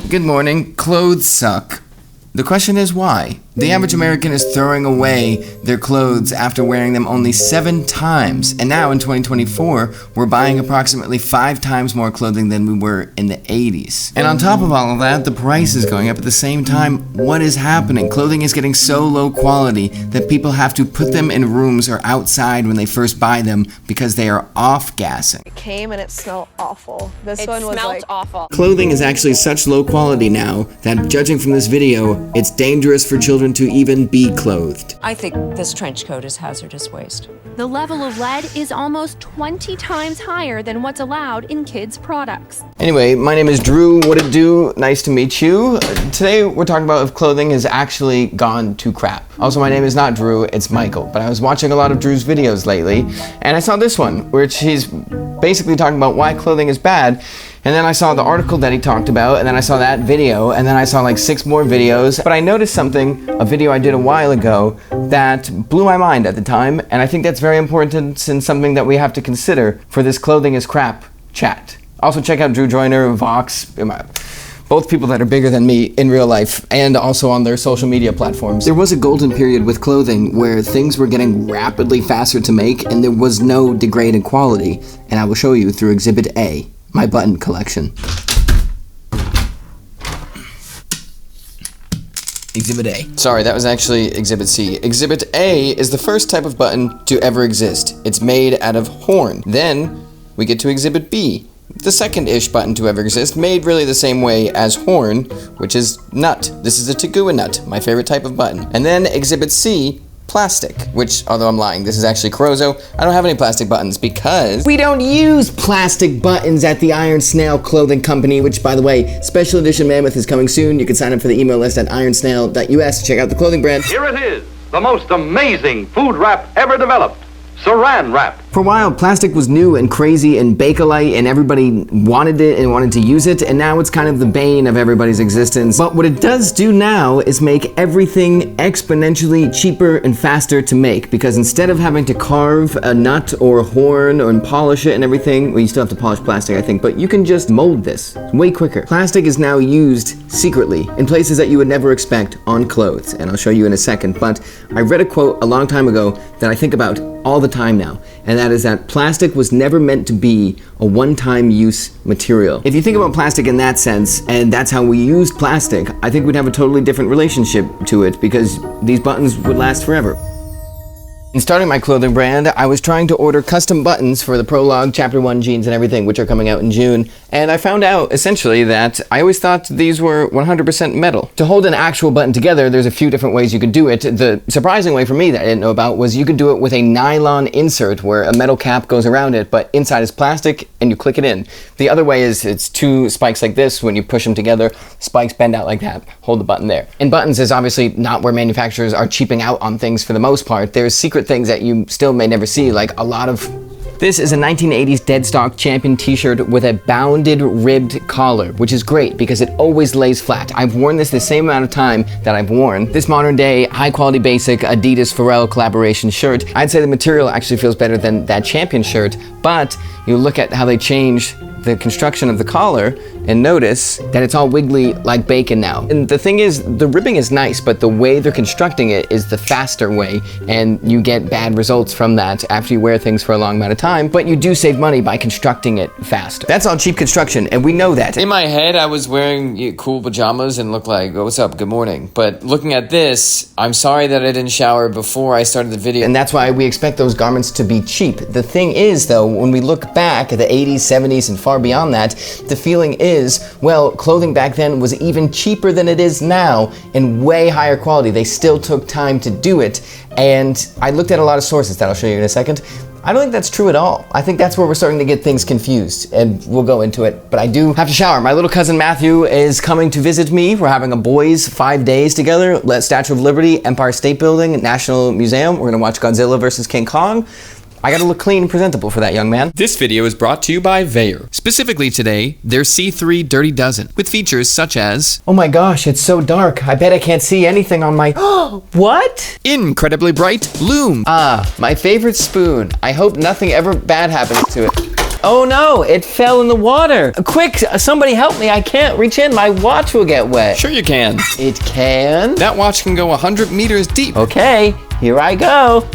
Good morning. Clothes suck. The question is why? The average American is throwing away their clothes after wearing them only 7 times. And now in 2024, we're buying approximately 5 times more clothing than we were in the 80s. And on top of all of that, the price is going up at the same time. What is happening? Clothing is getting so low quality that people have to put them in rooms or outside when they first buy them because they are off-gassing. It came and it smelled awful. It smelled awful. Clothing is actually such low quality now that, judging from this video, it's dangerous for children to even be clothed. I think this trench coat is hazardous waste. The level of lead is almost 20 times higher than what's allowed in kids' products. Anyway, my name is Drew. What it do? Nice to meet you. Today we're talking about if clothing has actually gone to crap. Also, my name is not Drew, it's Michael. But I was watching a lot of Drew's videos lately, and I saw this one, where he's basically talking about why clothing is bad. And then I saw the article that he talked about, and then I saw that video, and then I saw like 6 more videos. But I noticed something, a video I did a while ago, that blew my mind at the time, and I think that's very important and something that we have to consider for this clothing is crap chat. Also check out Drew Joyner, Vox, both people that are bigger than me in real life and also on their social media platforms. There was a golden period with clothing where things were getting rapidly faster to make and there was no degraded quality, and I will show you through Exhibit A. My button collection. Exhibit A. Sorry, that was actually Exhibit C. Exhibit A is the first type of button to ever exist. It's made out of horn. Then we get to Exhibit B, the second-ish button to ever exist, made really the same way as horn, which is nut. This is a Tagua nut, my favorite type of button. And then Exhibit C, plastic, which, although I'm lying, this is actually Corozzo. I don't have any plastic buttons because we don't use plastic buttons at the Iron Snail clothing company, which, by the way, special edition mammoth is coming soon. You can sign up for the email list at ironsnail.us to check out the clothing brand. Here it is, the most amazing food wrap ever developed. Saran wrap. For a while, plastic was new and crazy and Bakelite, and everybody wanted it and wanted to use it, and now it's kind of the bane of everybody's existence. But what it does do now is make everything exponentially cheaper and faster to make, because instead of having to carve a nut or a horn and polish it and everything, well, you still have to polish plastic, I think, but you can just mold this way quicker. Plastic is now used secretly in places that you would never expect on clothes, and I'll show you in a second, but I read a quote a long time ago that I think about all the time now, and that is that plastic was never meant to be a one-time use material. If you think about plastic in that sense, and that's how we use plastic, I think we'd have a totally different relationship to it because these buttons would last forever. In starting my clothing brand, I was trying to order custom buttons for the Prologue, Chapter 1 jeans and everything, which are coming out in June, and I found out, essentially, that I always thought these were 100% metal. To hold an actual button together, there's a few different ways you could do it. The surprising way for me that I didn't know about was you could do it with a nylon insert where a metal cap goes around it, but inside is plastic, and you click it in. The other way is it's 2 spikes like this. When you push them together, spikes bend out like that. Hold the button there. And buttons is obviously not where manufacturers are cheaping out on things for the most part. There's secret things that you still may never see, like a lot of... This is a 1980s Deadstock Champion t-shirt with a bounded ribbed collar, which is great because it always lays flat. I've worn this the same amount of time that I've worn this modern day, high quality basic Adidas Pharrell collaboration shirt. I'd say the material actually feels better than that Champion shirt, but you look at how they change the construction of the collar and notice that it's all wiggly like bacon now. And the thing is, the ribbing is nice, but the way they're constructing it is the faster way, and you get bad results from that after you wear things for a long amount of time, but you do save money by constructing it faster. That's all cheap construction, and we know that. In my head, I was wearing cool pajamas and looked like, oh, what's up, good morning. But looking at this, I'm sorry that I didn't shower before I started the video, and that's why we expect those garments to be cheap. The thing is, though, when we look back at the 80s, 70s, and far beyond that, the feeling is, well, clothing back then was even cheaper than it is now and way higher quality. They still took time to do it, and I looked at a lot of sources that I'll show you in a second. I don't think that's true at all. I think that's where we're starting to get things confused, and we'll go into it, but I do have to shower. My little cousin Matthew is coming to visit me. We're having a boys' 5 days together. Statue of Liberty, Empire State Building, National Museum. We're gonna watch Godzilla vs. King Kong. I gotta look clean and presentable for that, young man. This video is brought to you by Veyer. Specifically today, their C3 Dirty Dozen, with features such as... Oh my gosh, it's so dark. I bet I can't see anything on my... What? Incredibly bright Loom. Ah, my favorite spoon. I hope nothing ever bad happens to it. Oh no, it fell in the water. Quick, somebody help me. I can't reach in. My watch will get wet. Sure you can. It can? That watch can go 100 meters deep. Okay, here I go.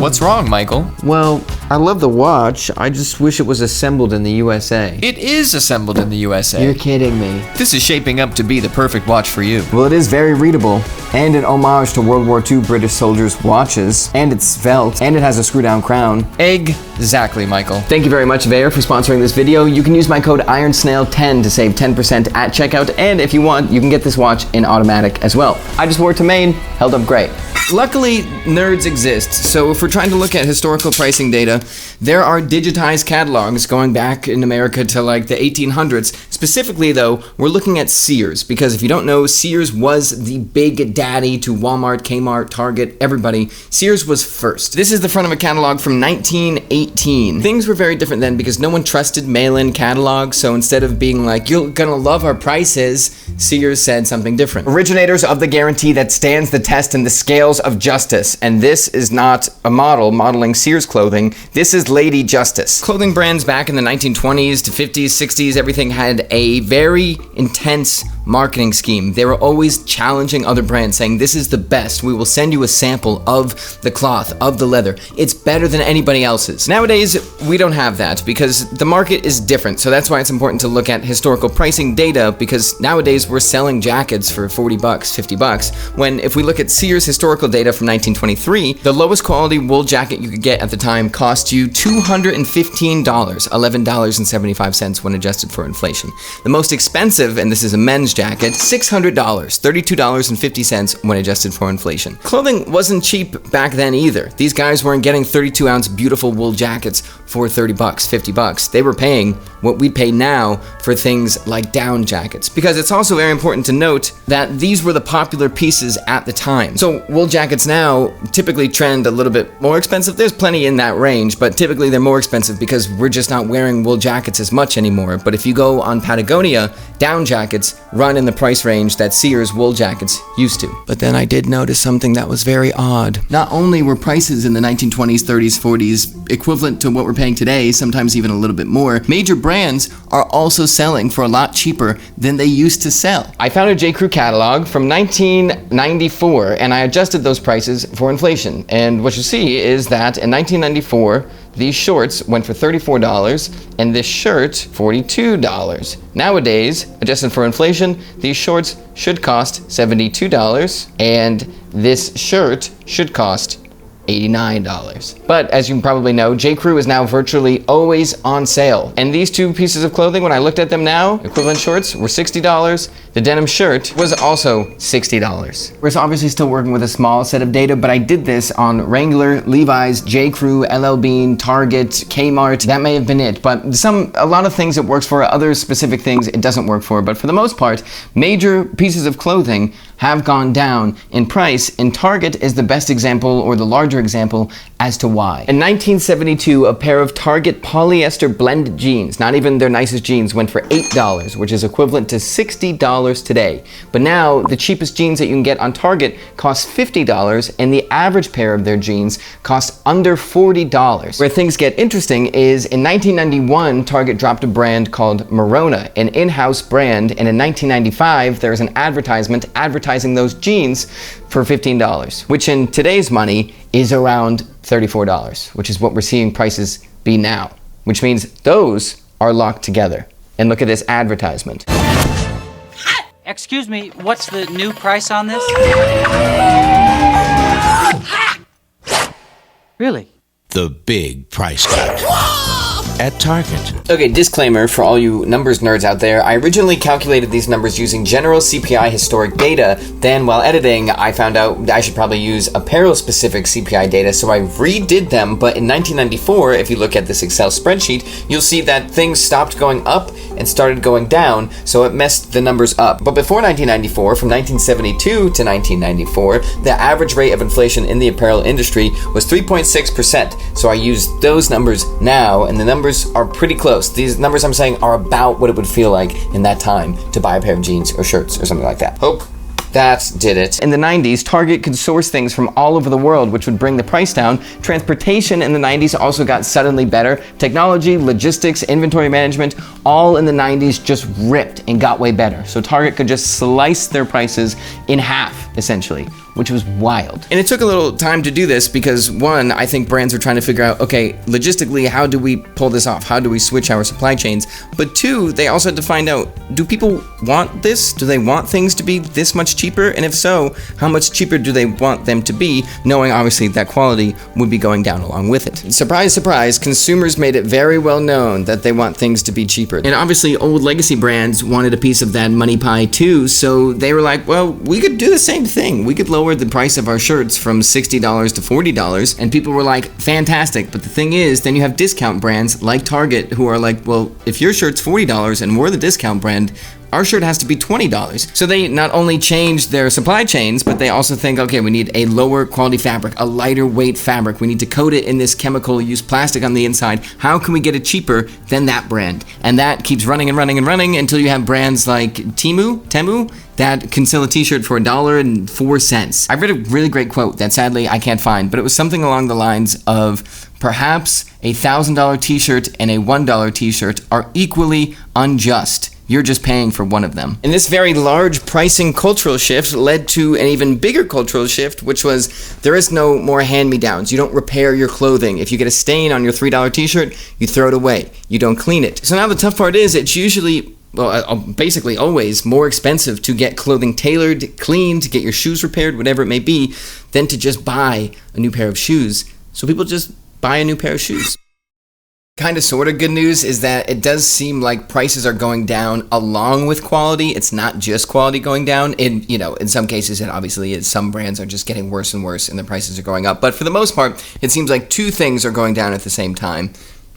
What's wrong, Michael? Well, I love the watch. I just wish it was assembled in the USA. It is assembled in the USA. You're kidding me. This is shaping up to be the perfect watch for you. Well, it is very readable, and an homage to World War II British soldiers' watches, and it's felt, and it has a screw-down crown. Exactly, Michael. Thank you very much, Vayer, for sponsoring this video. You can use my code IRONSNAIL10 to save 10% at checkout, and if you want, you can get this watch in automatic as well. I just wore it to Maine, held up great. Luckily, nerds exist, so if we're trying to look at historical pricing data, there are digitized catalogs going back in America to like the 1800s. Specifically, though, we're looking at Sears, because if you don't know, Sears was the big daddy to Walmart, Kmart, Target, everybody. Sears was first. This is the front of a catalog from 1918. Things were very different then because no one trusted mail-in catalogs, so instead of being like, you're gonna love our prices, Sears said something different. Originators of the guarantee that stands the test in the scales of justice, and this is not a model modeling Sears clothing, this is Lady Justice. Clothing brands back in the 1920s to 50s, 60s, everything had a very intense marketing scheme. They were always challenging other brands, saying this is the best, we will send you a sample of the cloth, of the leather, it's better than anybody else's. Nowadays, we don't have that because the market is different, so that's why it's important to look at historical pricing data, because nowadays we're selling jackets for 40 bucks, 50 bucks, when if we look at Sears historical data from 1923, the lowest quality wool jacket you could get at the time cost you $215, $11.75 when adjusted for inflation. The most expensive, and this is a men's jacket, $600, $32.50 when adjusted for inflation. Clothing wasn't cheap back then either. These guys weren't getting 32-ounce beautiful wool jackets for 30 bucks, 50 bucks. They were paying what we pay now for things like down jackets. Because it's also very important to note that these were the popular pieces at the time. So wool jackets now typically trend a little bit more expensive. There's plenty in that range, but typically they're more expensive because we're just not wearing wool jackets as much anymore. But if you go on Patagonia, down jackets run in the price range that Sears wool jackets used to. But then I did notice something that was very odd. Not only were prices in the 1920s, 30s, 40s equivalent to what we're paying today, sometimes even a little bit more, major brands are also selling for a lot cheaper than they used to sell. I found a J. Crew catalog from 1994 and I adjusted those prices for inflation. And what you see is that in 1994, these shorts went for $34 and this shirt $42. Nowadays, adjusted for inflation, these shorts should cost $72 and this shirt should cost $89. But as you probably know, J. Crew is now virtually always on sale. And these two pieces of clothing, when I looked at them now, equivalent shorts were $60. The denim shirt was also $60. We're obviously still working with a small set of data, but I did this on Wrangler, Levi's, J. Crew, LL Bean, Target, Kmart. That may have been it, but a lot of things it works for, other specific things it doesn't work for. But for the most part, major pieces of clothing have gone down in price, and Target is the best example, or the larger example, as to why. In 1972, a pair of Target polyester blended jeans, not even their nicest jeans, went for $8, which is equivalent to $60 today. But now, the cheapest jeans that you can get on Target cost $50, and the average pair of their jeans cost under $40. Where things get interesting is, in 1991, Target dropped a brand called Merona, an in-house brand, and in 1995, there was an advertisement advertising those jeans for $15, which in today's money is around $34, which is what we're seeing prices be now, which means those are locked together. And look at this advertisement. Excuse me, what's the new price on this? Really? The big price cut at Target. Okay, disclaimer for all you numbers nerds out there. I originally calculated these numbers using general CPI historic data. Then while editing, I found out I should probably use apparel-specific CPI data, so I redid them. But in 1994, if you look at this Excel spreadsheet, you'll see that things stopped going up and started going down, so it messed the numbers up. But before 1994, from 1972 to 1994, the average rate of inflation in the apparel industry was 3.6%. So I used those numbers now, and the numbers are pretty close. These numbers I'm saying are about what it would feel like in that time to buy a pair of jeans or shirts or something like that. Hope That did it. In the 90s, Target could source things from all over the world, which would bring the price down. Transportation in the 90s also got suddenly better. Technology, logistics, inventory management, all in the 90s just ripped and got way better. So Target could just slice their prices in half, essentially, which was wild. And it took a little time to do this because, one, I think brands are trying to figure out, okay, logistically, how do we pull this off? How do we switch our supply chains? But two, they also had to find out, do people want this? Do they want things to be this much cheaper? And if so, how much cheaper do they want them to be, knowing obviously that quality would be going down along with it? Surprise, surprise, consumers made it very well known that they want things to be cheaper. And obviously old legacy brands wanted a piece of that money pie too, so they were like, well, we could do the same thing. We could lower the price of our shirts from $60 to $40, and people were like, fantastic. But the thing is, then you have discount brands like Target who are like, well, if your shirt's $40 and we're the discount brand, our shirt has to be $20. So they not only changed their supply chains, but they also think, okay, we need a lower quality fabric, a lighter weight fabric. We need to coat it in this chemical, use plastic on the inside. How can we get it cheaper than that brand? And that keeps running and running and running until you have brands like Temu, that can sell a t-shirt for $1.04. I read a really great quote that sadly I can't find, but it was something along the lines of, perhaps a $1,000 t-shirt and a $1 t-shirt are equally unjust. You're just paying for one of them. And this very large pricing cultural shift led to an even bigger cultural shift, which was there is no more hand-me-downs. You don't repair your clothing. If you get a stain on your $3 t-shirt, you throw it away. You don't clean it. So now the tough part is it's usually, well, basically always more expensive to get clothing tailored, cleaned, get your shoes repaired, whatever it may be, than to just buy a new pair of shoes. So people just buy a new pair of shoes. Kind of sort of good news is that it does seem like prices are going down along with quality. It's not just quality going down. In some cases it obviously is. Some brands are just getting worse and worse and the prices are going up. But for the most part, it seems like two things are going down at the same time,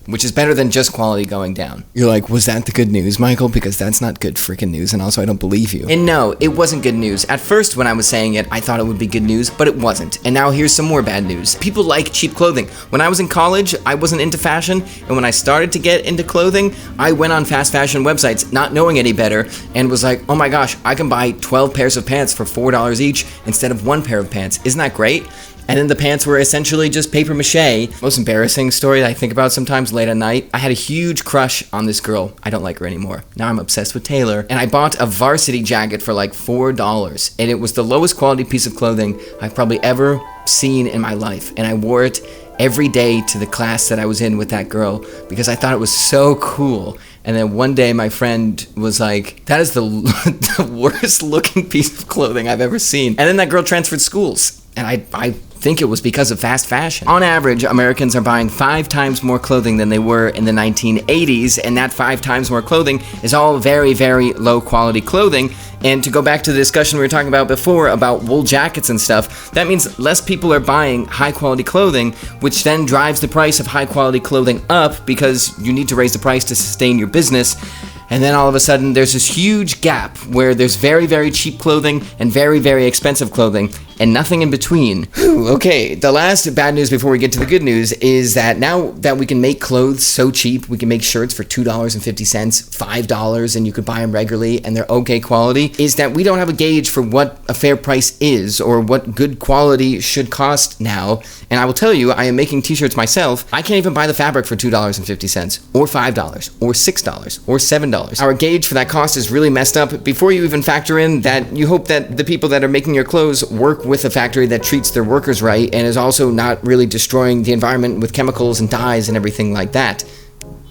which is better than just quality going down. You're like, was that the good news, Michael? Because that's not good freaking news, and also I don't believe you. And no, it wasn't good news. At first, when I was saying it, I thought it would be good news, but it wasn't. And now here's some more bad news. People like cheap clothing. When I was in college, I wasn't into fashion, and when I started to get into clothing, I went on fast fashion websites, not knowing any better, and was like, oh my gosh, I can buy 12 pairs of pants for $4 each instead of one pair of pants. Isn't that great? And then the pants were essentially just paper mache. Most embarrassing story I think about sometimes late at night. I had a huge crush on this girl. I don't like her anymore. Now I'm obsessed with Taylor. And I bought a varsity jacket for like $4. And it was the lowest quality piece of clothing I've probably ever seen in my life. And I wore it every day to the class that I was in with that girl because I thought it was so cool. And then one day my friend was like, that is the worst looking piece of clothing I've ever seen. And then that girl transferred schools. And I think it was because of fast fashion. On average, Americans are buying 5 times more clothing than they were in the 1980s, and that 5 times more clothing is all very, very low quality clothing. And to go back to the discussion we were talking about before about wool jackets and stuff, that means less people are buying high quality clothing, which then drives the price of high quality clothing up because you need to raise the price to sustain your business. And then all of a sudden there's this huge gap where there's very, very cheap clothing and very, very expensive clothing and nothing in between. Okay, the last bad news before we get to the good news is that now that we can make clothes so cheap, we can make shirts for $2.50, $5, and you could buy them regularly and they're okay quality, is that we don't have a gauge for what a fair price is or what good quality should cost now. And I will tell you, I am making t-shirts myself. I can't even buy the fabric for $2.50 or $5 or $6 or $7. Our gauge for that cost is really messed up before you even factor in that you hope that the people that are making your clothes work with a factory that treats their workers right and is also not really destroying the environment with chemicals and dyes and everything like that.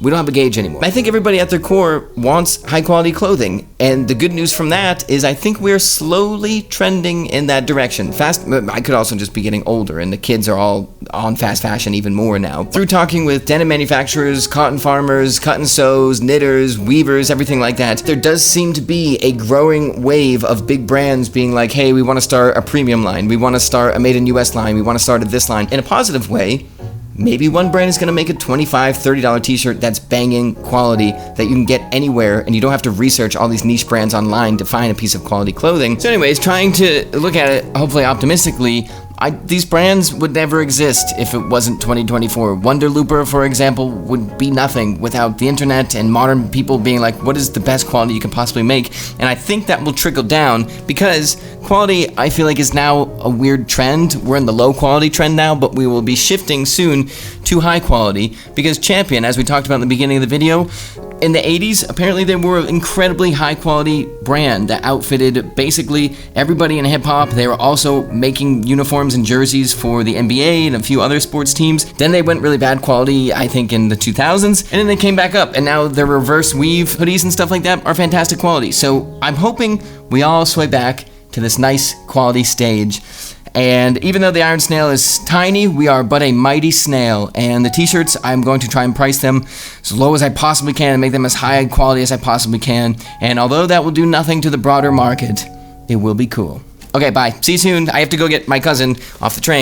We don't have a gauge anymore. I think everybody at their core wants high quality clothing, and the good news from that is I think we're slowly trending in that direction. I could also just be getting older, and the kids are all on fast fashion even more now. Through talking with denim manufacturers, cotton farmers, cut and sews, knitters, weavers, everything like that, there does seem to be a growing wave of big brands being like, hey, we want to start a premium line, we want to start a made in US line, we want to start a this line, in a positive way. Maybe one brand is going to make a $25, $30 t-shirt that's banging quality that you can get anywhere and you don't have to research all these niche brands online to find a piece of quality clothing. So anyways, trying to look at it hopefully optimistically, These brands would never exist if it wasn't 2024. Wonder Looper, for example, would be nothing without the internet and modern people being like, what is the best quality you can possibly make? And I think that will trickle down because quality, I feel like, is now a weird trend. We're in the low quality trend now, but we will be shifting soon to high quality because Champion, as we talked about in the beginning of the video, in the 80s, apparently they were an incredibly high quality brand that outfitted basically everybody in hip hop. They were also making uniforms and jerseys for the NBA and a few other sports teams. Then they went really bad quality, I think, in the 2000s, and then they came back up, and now their reverse weave hoodies and stuff like that are fantastic quality. So I'm hoping we all sway back to this nice quality stage. And even though the Iron Snail is tiny, we are but a mighty snail. And the t-shirts, I'm going to try and price them as low as I possibly can and make them as high quality as I possibly can. And although that will do nothing to the broader market, it will be cool. Okay, bye. See you soon. I have to go get my cousin off the train.